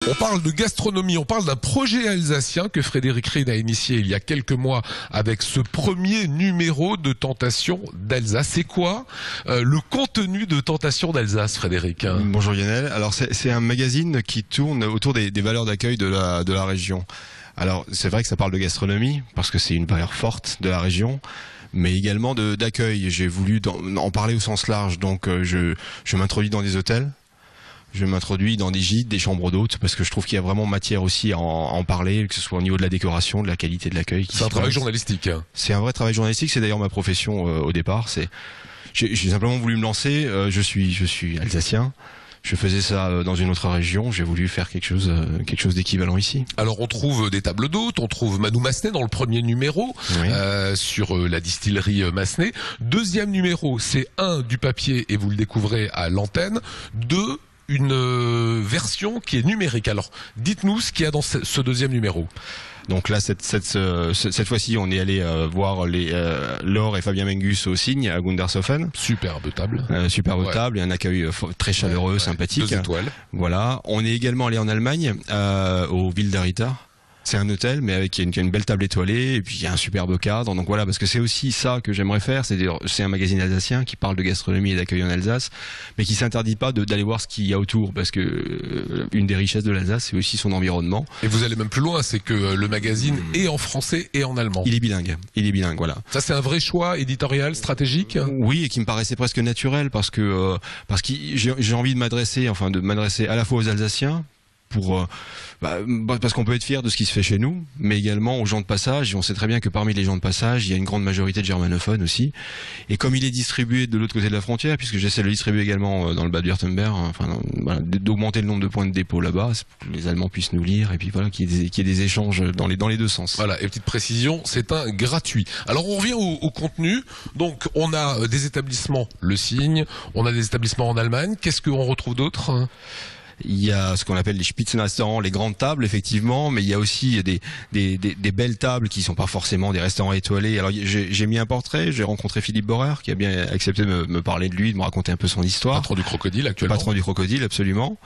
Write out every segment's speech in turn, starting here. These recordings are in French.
On parle de gastronomie, on parle d'un projet alsacien que Frédéric Rine a initié il y a quelques mois avec ce premier numéro de Tentation d'Alsace. C'est quoi le contenu de Tentation d'Alsace, Frédéric? Bonjour Lionel. Alors c'est un magazine qui tourne autour des valeurs d'accueil de la région. Alors c'est vrai que ça parle de gastronomie parce que c'est une valeur forte de la région, mais également d'accueil. J'ai voulu en parler au sens large, donc je m'introduis dans des hôtels. Je m'introduis dans des gîtes, des chambres d'hôtes, parce que je trouve qu'il y a vraiment matière aussi à en parler, que ce soit au niveau de la décoration, de la qualité de l'accueil. C'est un travail journalistique. C'est un vrai travail journalistique, c'est d'ailleurs ma profession au départ. J'ai simplement voulu me lancer, je suis alsacien. Je faisais ça dans une autre région, j'ai voulu faire quelque chose d'équivalent ici. Alors on trouve des tables d'hôtes, on trouve Manu Massenet dans le premier numéro, oui. Sur la distillerie Massenet. Deuxième numéro, c'est du papier, et vous le découvrez à l'antenne. Une version qui est numérique. Alors, dites-nous ce qu'il y a dans ce deuxième numéro. Donc là, cette fois-ci, on est allé voir Laure et Fabien Mengus au Cygne à Gundershofen. Superbe table. Superbe table et un accueil très chaleureux, sympathique. 2 étoiles. Voilà. On est également allé en Allemagne, au Wilderritter. C'est un hôtel, mais avec une belle table étoilée, et puis il y a un superbe cadre. Donc voilà, parce que c'est aussi ça que j'aimerais faire. C'est un magazine alsacien qui parle de gastronomie et d'accueil en Alsace, mais qui s'interdit pas d'aller voir ce qu'il y a autour, parce que une des richesses de l'Alsace, c'est aussi son environnement. Et vous allez même plus loin, c'est que le magazine est en français et en allemand. Il est bilingue, voilà. Ça, c'est un vrai choix éditorial, stratégique. Oui, et qui me paraissait presque naturel, parce que j'ai envie de m'adresser à la fois aux Alsaciens, parce qu'on peut être fier de ce qui se fait chez nous, mais également aux gens de passage. Et on sait très bien que parmi les gens de passage, il y a une grande majorité de germanophones aussi. Et comme il est distribué de l'autre côté de la frontière, puisque j'essaie de le distribuer également dans le Bade-Württemberg, d'augmenter le nombre de points de dépôt là-bas, pour que les Allemands puissent nous lire, et puis voilà, qu'il y ait des échanges dans les deux sens. Voilà, et petite précision, c'est un gratuit. Alors on revient au contenu. Donc on a des établissements, le Cygne, on a des établissements en Allemagne. Qu'est-ce qu'on retrouve d'autre ? Il y a ce qu'on appelle les Spitzenrestaurants, les grandes tables, effectivement, mais il y a aussi des belles tables qui sont pas forcément des restaurants étoilés. Alors j'ai mis un portrait, j'ai rencontré Philippe Borer, qui a bien accepté de me parler de lui, de me raconter un peu son histoire. Patron du Crocodile actuellement. Patron du Crocodile, absolument.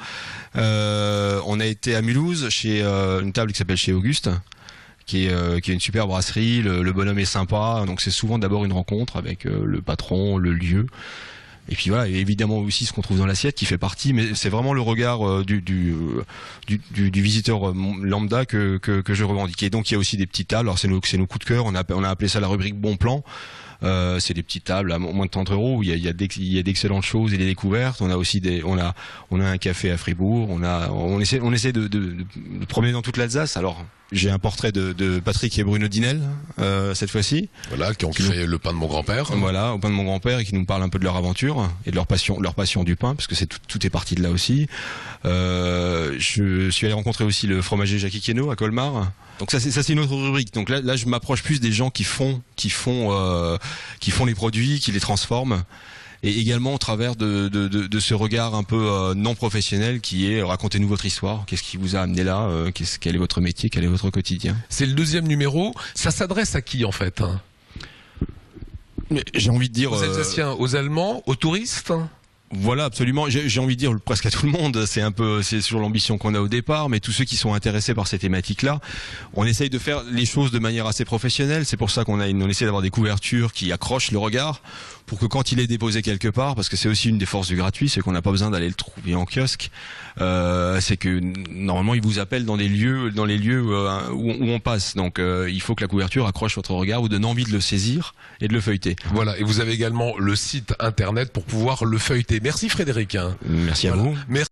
On a été à Mulhouse, chez une table qui s'appelle chez Auguste, qui est une super brasserie. Le bonhomme est sympa, donc c'est souvent d'abord une rencontre avec le patron, le lieu. Et puis voilà, et évidemment aussi ce qu'on trouve dans l'assiette qui fait partie, mais c'est vraiment le regard du visiteur lambda que je revendique. Et donc il y a aussi des petites tables, alors c'est nos coups de cœur, on a appelé ça la rubrique bon plan. C'est des petites tables à moins de 30 € où il y a d'excellentes choses et des découvertes. On a aussi on a un café à Fribourg. On essaie de promener dans toute l'Alsace. Alors j'ai un portrait de Patrick et Bruno Dinel cette fois-ci. Voilà, qui ont créé le pain de mon grand-père. Voilà, au pain de mon grand-père, et qui nous parlent un peu de leur aventure et de leur passion du pain, parce que tout est parti de là aussi. Je suis allé rencontrer aussi le fromager Jackie Queneau à Colmar. Donc ça c'est une autre rubrique. Donc là je m'approche plus des gens qui font les produits, qui les transforment, et également au travers de ce regard un peu non professionnel qui est racontez-nous votre histoire. Qu'est-ce qui vous a amené là, quel est votre métier, quel est votre quotidien. C'est le deuxième numéro. Ça s'adresse à qui en fait? J'ai envie de dire aux Alsaciens, aux Allemands, aux touristes. Voilà, absolument. J'ai envie de dire presque à tout le monde. C'est sur l'ambition qu'on a au départ, mais tous ceux qui sont intéressés par ces thématiques-là, on essaye de faire les choses de manière assez professionnelle. C'est pour ça qu'on essaie d'avoir des couvertures qui accrochent le regard, pour que quand il est déposé quelque part, parce que c'est aussi une des forces du gratuit, c'est qu'on n'a pas besoin d'aller le trouver en kiosque. C'est que normalement, il vous appelle dans les lieux où on passe. Donc, il faut que la couverture accroche votre regard, vous donne envie de le saisir et de le feuilleter. Voilà. Et vous avez également le site internet pour pouvoir le feuilleter. Merci Frédéric. Merci à vous. Merci.